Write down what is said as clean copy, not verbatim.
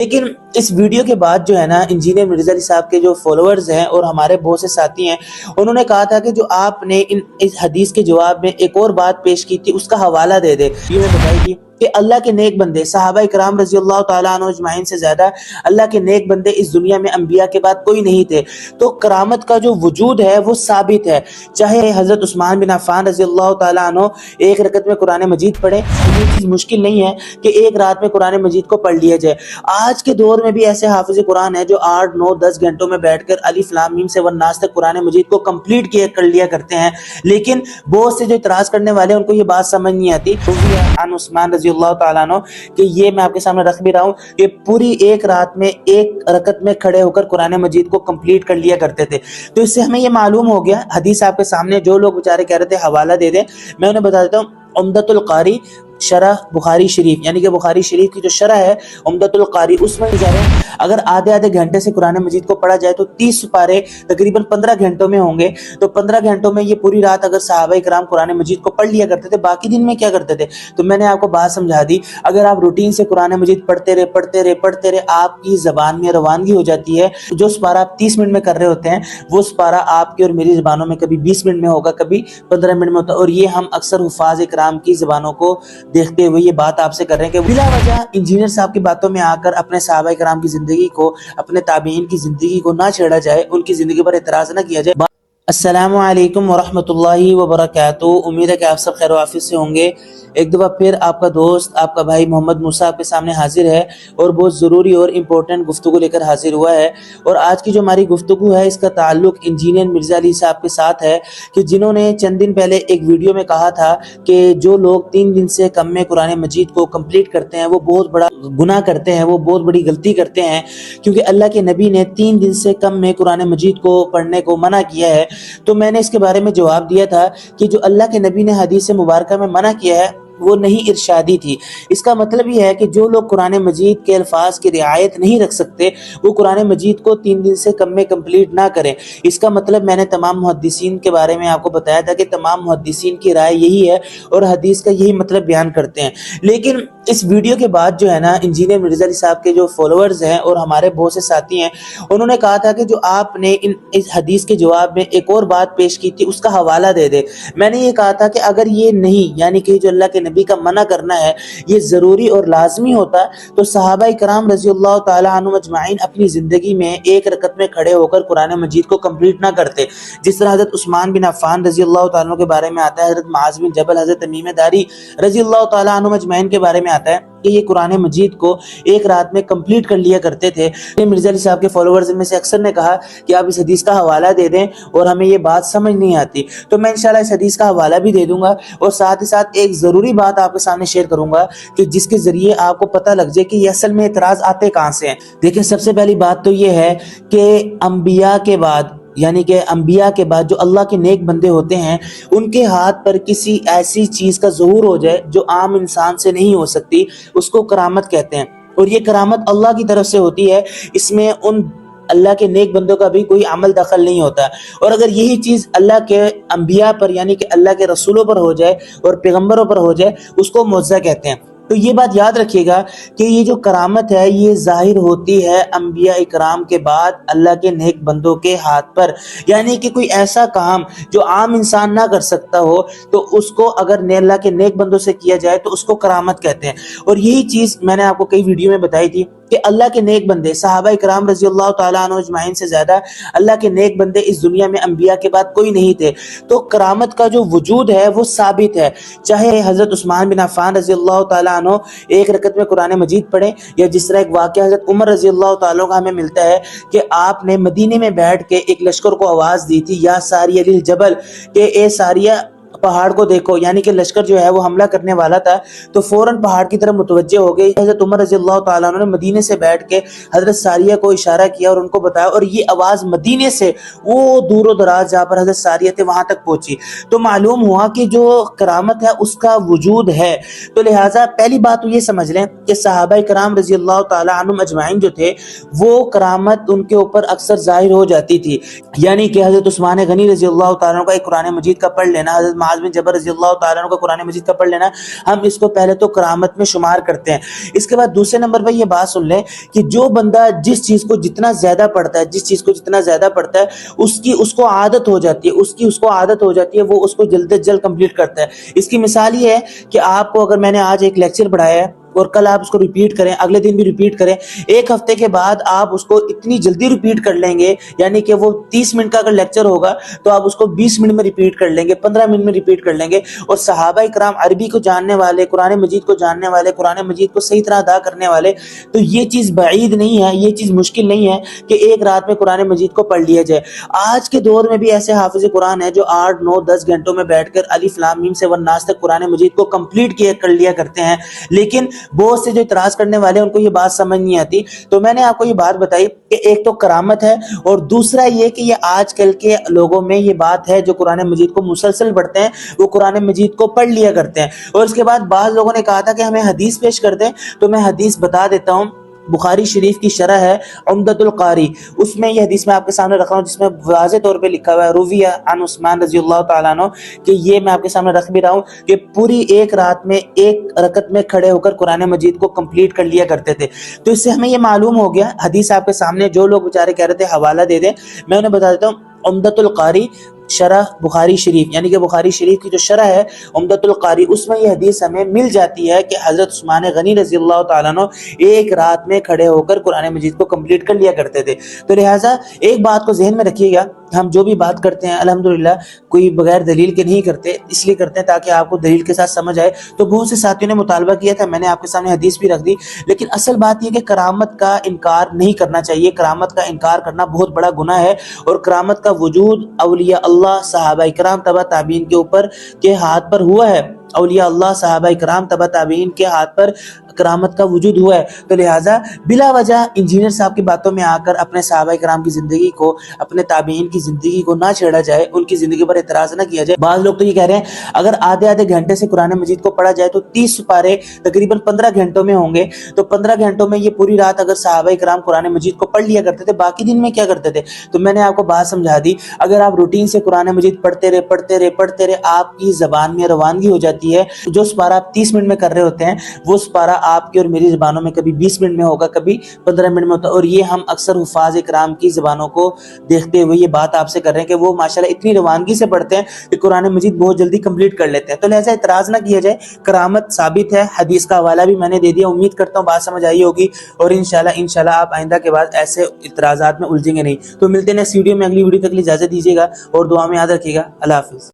لیکن اس ویڈیو کے بعد جو ہے نا انجینئر مرزا علی صاحب کے جو فالوورز ہیں اور ہمارے بہت سے ساتھی ہیں، انہوں نے کہا تھا کہ جو آپ نے اس حدیث کے جواب میں ایک اور بات پیش کی تھی اس کا حوالہ دے دے۔ یہ میں بتائی تھی کہ اللہ کے نیک بندے صحابہ کرام رضی اللہ تعالیٰ عنہ اجمعین سے زیادہ اللہ کے نیک بندے اس دنیا میں انبیاء کے بعد کوئی نہیں تھے۔ تو کرامت کا جو وجود ہے وہ ثابت ہے، چاہے حضرت عثمان بن عفان رضی اللہ تعالیٰ عنہ ایک رکعت میں قرآن مجید پڑھیں، یہ چیز مشکل نہیں ہے کہ ایک رات میں قرآن مجید کو پڑھ لیا جائے۔ آج کے دور میں بھی ایسے حافظ قرآن ہیں جو 8 9 10 گھنٹوں میں بیٹھ کر الف لام میم سے والناس تک قرآن مجید کو کمپلیٹ کر لیا کرتے ہیں، لیکن بہت سے جو اعتراض کرنے والے ہیں ان کو یہ بات سمجھ نہیں آتی۔ عن عثمان رضی اللہ تعالیٰ عنہ کہ یہ میں آپ کے سامنے رکھ بھی رہا ہوں کہ پوری ایک رات میں ایک رکعت میں کھڑے ہو کر قرآن مجید کو کمپلیٹ کر لیا کرتے تھے۔ تو اس سے ہمیں یہ معلوم ہو گیا، حدیث آپ کے سامنے جو لوگ بیچارے کہہ رہے تھے حوالہ دے دیں، میں انہیں بتا دیتا ہوں۔ عمدۃ القاری شرح بخاری شریف، یعنی کہ بخاری شریف کی جو شرح ہے عمدۃ القاری، اس میں اگر آدھے گھنٹے سے قرآن مجید کو پڑھا جائے تو 30 سپارے تقریباً 15 گھنٹوں میں ہوں گے۔ تو 15 گھنٹوں میں یہ پوری رات اگر صحابہ کرام قرآن مجید کو پڑھ لیا کرتے تھے، باقی دن میں کیا کرتے تھے؟ تو میں نے آپ کو بات سمجھا دی، اگر آپ روٹین سے قرآن مجید پڑھتے رہے آپ کی زبان میں روانگی ہو جاتی ہے۔ جو سپارہ آپ 30 منٹ میں کر رہے ہوتے ہیں وہ سپارہ آپ کی اور میری زبانوں میں کبھی 20 منٹ میں ہوگا، کبھی 15 منٹ میں ہوتا ہے۔ اور یہ ہم اکثر حفاظ کرام کی زبانوں کو دیکھتے ہوئے یہ بات آپ سے کر رہے ہیں کہ بلا وجہ انجینئر صاحب کی باتوں میں آ کر اپنے صحابہ کرام کی زندگی کو، اپنے تابعین کی زندگی کو نہ چھیڑا جائے، ان کی زندگی پر اعتراض نہ کیا جائے۔ السلام علیکم ورحمۃ اللہ وبرکاتہ، امید ہے کہ آپ سب خیر و عافیت سے ہوں گے۔ ایک دفعہ پھر آپ کا دوست، آپ کا بھائی محمد موسیٰ آپ کے سامنے حاضر ہے اور بہت ضروری اور امپورٹنٹ گفتگو لے کر حاضر ہوا ہے۔ اور آج کی جو ہماری گفتگو ہے اس کا تعلق انجینئر مرزا علی صاحب کے ساتھ ہے کہ جنہوں نے چند دن پہلے ایک ویڈیو میں کہا تھا کہ جو لوگ 3 دن سے کم میں قرآن مجید کو کمپلیٹ کرتے ہیں وہ بہت بڑا گناہ کرتے ہیں، وہ بہت بڑی غلطی کرتے ہیں، کیونکہ اللہ کے نبی نے 3 دن سے کم میں قرآن مجید کو پڑھنے کو منع کیا ہے۔ تو میں نے اس کے بارے میں جواب دیا تھا کہ جو اللہ کے نبی نے حدیث مبارکہ میں منع کیا ہے وہ نہیں ارشادی تھی۔ اس کا مطلب یہ ہے کہ جو لوگ قرآن مجید کے الفاظ کی رعایت نہیں رکھ سکتے وہ قرآن مجید کو 3 دن سے کم میں کمپلیٹ نہ کریں۔ اس کا مطلب میں نے تمام محدثین کے بارے میں آپ کو بتایا تھا کہ تمام محدثین کی رائے یہی ہے اور حدیث کا یہی مطلب بیان کرتے ہیں۔ لیکن اس ویڈیو کے بعد جو ہے نا انجینئر مرزا علی صاحب کے جو فالوورز ہیں اور ہمارے بہت سے ساتھی ہیں، انہوں نے کہا تھا کہ جو آپ نے اس حدیث کے جواب میں ایک اور بات پیش کی تھی اس کا حوالہ دے دے۔ میں نے یہ کہا تھا کہ اگر یہ نہیں، یعنی کہ جو اللہ کے نبی کا منع کرنا ہے یہ ضروری اور لازمی ہوتا تو صحابہ کرام رضی اللہ تعالیٰ عنہ اجمعین اپنی زندگی میں ایک رکعت میں کھڑے ہو کر قرآن مجید کو کمپلیٹ نہ کرتے، جس طرح حضرت عثمان بن عفان رضی اللہ تعالیٰ عنہ کے بارے میں آتا ہے، حضرت معاذ بن جبل، حضرت تمیم داری رضی اللہ تعالیٰ عنہ اجمعین کے بارے میں آتا ہے کہ یہ قرآن مجید کو ایک رات میں کمپلیٹ کر لیا کرتے تھے۔ مرزا علی صاحب کے فالوورز میں سے اکثر نے کہا کہ آپ اس حدیث کا حوالہ دے دیں اور ہمیں یہ بات سمجھ نہیں آتی، تو میں انشاءاللہ اس حدیث کا حوالہ بھی دے دوں گا اور ساتھ ہی ساتھ ایک ضروری بات آپ کے سامنے شیئر کروں گا کہ جس کے ذریعے آپ کو پتہ لگ جائے کہ یہ اصل میں اعتراض آتے کہاں سے ہیں۔ دیکھیں، سب سے پہلی بات تو یہ ہے کہ انبیاء کے بعد، یعنی کہ انبیاء کے بعد جو اللہ کے نیک بندے ہوتے ہیں ان کے ہاتھ پر کسی ایسی چیز کا ظہور ہو جائے جو عام انسان سے نہیں ہو سکتی، اس کو کرامت کہتے ہیں۔ اور یہ کرامت اللہ کی طرف سے ہوتی ہے، اس میں ان اللہ کے نیک بندوں کا بھی کوئی عمل دخل نہیں ہوتا۔ اور اگر یہی چیز اللہ کے انبیاء پر، یعنی کہ اللہ کے رسولوں پر ہو جائے اور پیغمبروں پر ہو جائے، اس کو معجزہ کہتے ہیں۔ تو یہ بات یاد رکھیے گا کہ یہ جو کرامت ہے یہ ظاہر ہوتی ہے انبیاء اکرام کے بعد اللہ کے نیک بندوں کے ہاتھ پر، یعنی کہ کوئی ایسا کام جو عام انسان نہ کر سکتا ہو تو اس کو اگر اللہ کے نیک بندوں سے کیا جائے تو اس کو کرامت کہتے ہیں۔ اور یہی چیز میں نے آپ کو کئی ویڈیو میں بتائی تھی کہ اللہ کے نیک بندے صحابہ کرام رضی اللہ تعالیٰ عنہ اجمعین سے زیادہ اللہ کے نیک بندے اس دنیا میں انبیاء کے بعد کوئی نہیں تھے۔ تو کرامت کا جو وجود ہے وہ ثابت ہے، چاہے حضرت عثمان بن عفان رضی اللہ تعالیٰ عنہ ایک رکعت میں قرآن مجید پڑھیں، یا جس طرح ایک واقعہ حضرت عمر رضی اللہ تعالیٰ کا ہمیں ملتا ہے کہ آپ نے مدینے میں بیٹھ کے ایک لشکر کو آواز دی تھی، یا ساریہ للجبل، کہ اے ساریہ پہاڑ کو دیکھو، یعنی کہ لشکر جو ہے وہ حملہ کرنے والا تھا تو فوراً پہاڑ کی طرف متوجہ ہو گئی۔ حضرت عمر رضی اللہ تعالیٰ عنہ نے مدینے سے بیٹھ کے حضرت ساریہ کو اشارہ کیا اور ان کو بتایا، اور یہ آواز مدینے سے وہ دور و دراز جہاں پر حضرت ساریہ تھے وہاں تک پہنچی۔ تو معلوم ہوا کہ جو کرامت ہے اس کا وجود ہے۔ تو لہٰذا پہلی بات تو یہ سمجھ لیں کہ صحابہ کرام رضی اللہ تعالیٰ عنہم اجمعین جو تھے وہ کرامت ان کے اوپر اکثر ظاہر ہو جاتی تھی، یعنی کہ حضرت عثمان غنی رضی اللہ تعالیٰ عنہ کا ایک قرآن مجید کا پڑھ لینا، حضرت معاذ بن جبل رضی اللہ تعالیٰ عنہ کا قرآن مجید کا پڑھ لینا، ہم اس کو پہلے تو کرامت میں شمار کرتے ہیں۔ اس کے بعد دوسرے نمبر پہ یہ بات سن لیں کہ جو بندہ جس چیز کو جتنا زیادہ پڑھتا ہے، جس چیز کو جتنا زیادہ پڑھتا ہے، اس کو عادت ہو جاتی ہے، اس کو عادت ہو جاتی ہے، وہ اس کو جلد از جلد کمپلیٹ کرتا ہے۔ اس کی مثال یہ ہے کہ آپ کو اگر میں نے آج ایک لیکچر پڑھایا ہے اور کل آپ اس کو ریپیٹ کریں، اگلے دن بھی ریپیٹ کریں، ایک ہفتے کے بعد آپ اس کو اتنی جلدی ریپیٹ کر لیں گے، یعنی کہ وہ 30 منٹ کا اگر لیکچر ہوگا تو آپ اس کو 20 منٹ میں ریپیٹ کر لیں گے، 15 منٹ میں ریپیٹ کر لیں گے۔ اور صحابہ کرام عربی کو جاننے والے، قرآن مجید کو جاننے والے، قرآن مجید کو صحیح طرح ادا کرنے والے، تو یہ چیز بعید نہیں ہے، یہ چیز مشکل نہیں ہے کہ ایک رات میں قرآن مجید کو پڑھ لیا جائے۔ آج کے دور میں بھی ایسے حافظ قرآن ہیں جو 8 9 10 گھنٹوں میں بیٹھ کر الف لام میم سے والناس تک قرآن مجید کو کمپلیٹ کر لیا کرتے ہیں، لیکن بہت سے جو اعتراض کرنے والے ہیں ان کو یہ بات سمجھ نہیں آتی۔ تو میں نے آپ کو یہ بات بتائی کہ ایک تو کرامت ہے، اور دوسرا یہ کہ یہ آج کل کے لوگوں میں یہ بات ہے جو قرآن مجید کو مسلسل پڑھتے ہیں، وہ قرآن مجید کو پڑھ لیا کرتے ہیں۔ اور اس کے بعد بعض لوگوں نے کہا تھا کہ ہمیں حدیث پیش کر دیں، تو میں حدیث بتا دیتا ہوں۔ بخاری شریف کی شرح ہے عمدۃ القاری، اس میں یہ حدیث میں آپ کے سامنے رکھ رہا ہوں، جس میں واضح طور پہ لکھا ہوا ہے رویہ عن عثمان رضی اللہ تعالیٰ عنہ، کہ یہ میں آپ کے سامنے رکھ بھی رہا ہوں کہ پوری ایک رات میں ایک رکعت میں کھڑے ہو کر قرآن مجید کو کمپلیٹ کر لیا کرتے تھے۔ تو اس سے ہمیں یہ معلوم ہو گیا، حدیث آپ کے سامنے، جو لوگ بیچارے کہہ رہے تھے حوالہ دے دیں، میں انہیں بتا دیتا ہوں۔ عمدۃ القاری شرح بخاری شریف، یعنی کہ بخاری شریف کی جو شرح ہے عمدۃ القاری، اس میں یہ حدیث ہمیں مل جاتی ہے کہ حضرت عثمان غنی رضی اللہ تعالیٰ عنہ ایک رات میں کھڑے ہو کر قرآن مجید کو کمپلیٹ کر لیا کرتے تھے۔ تو لہٰذا ایک بات کو ذہن میں رکھیے گا، ہم جو بھی بات کرتے ہیں الحمدللہ کوئی بغیر دلیل کے نہیں کرتے، اس لیے کرتے ہیں تاکہ آپ کو دلیل کے ساتھ سمجھ آئے۔ تو بہت سے ساتھیوں نے مطالبہ کیا تھا، میں نے آپ کے سامنے حدیث بھی رکھ دی، لیکن اصل بات یہ کہ کرامت کا انکار نہیں کرنا چاہیے۔ کرامت کا انکار کرنا بہت بڑا گناہ ہے، اور کرامت کا وجود اولیاء اللہ، صحابہ کرام، تبع تابعین کے اوپر کے ہاتھ پر ہوا ہے۔ اولیاء اللہ، صحابہ کرام، تبع تابعین کے ہاتھ پر کرامت کا وجود ہوا ہے۔ تو لہٰذا بلا وجہ انجینئر صاحب کی باتوں میں آ کر اپنے صحابہ کرام کی زندگی کو، اپنے تابعین کی زندگی کو نہ چھیڑا جائے، ان کی زندگی پر اعتراض نہ کیا جائے۔ بعض لوگ تو یہ کہہ رہے ہیں اگر آدھے آدھے گھنٹے سے قرآن مجید کو پڑھا جائے تو 30 سپارے تقریباً 15 گھنٹوں میں ہوں گے، تو 15 گھنٹوں میں یہ پوری رات اگر صحابہ کرام قرآن مجید کو پڑھ لیا کرتے تھے، باقی دن میں کیا کرتے تھے؟ تو میں نے آپ کو بات سمجھا دی۔ اگر آپ روٹین سے قرآن مجید پڑھتے رہے آپ کی زبان میں روانگی ہو جاتی ہے۔ جو سپارہ آپ 30 منٹ میں کر رہے ہوتے ہیں، وہ سپارہ آپ کی اور میری زبانوں میں کبھی 20 منٹ میں ہوگا، کبھی 15 منٹ میں ہوتا ہے۔ اور یہ ہم اکثر حفاظ کرام کی زبانوں کو دیکھتے ہوئے یہ بات آپ سے کر رہے ہیں کہ وہ ماشاءاللہ اتنی روانگی سے پڑھتے ہیں کہ قرآن مجید بہت جلدی کمپلیٹ کر لیتے ہیں۔ تو لہٰذا اعتراض نہ کیا جائے، کرامت ثابت ہے، حدیث کا حوالہ بھی میں نے دے دیا۔ امید کرتا ہوں بات سمجھ آئی ہوگی، اور انشاءاللہ آپ آئندہ کے بعد ایسے اعتراضات میں الجھیں گے نہیں۔ تو ملتے ہیں نیکسٹ ویڈیو میں، اگلی ویڈیو تک کے لیے اجازت دیجیے گا، اور دعا میں یاد رکھیے گا۔ اللہ حافظ۔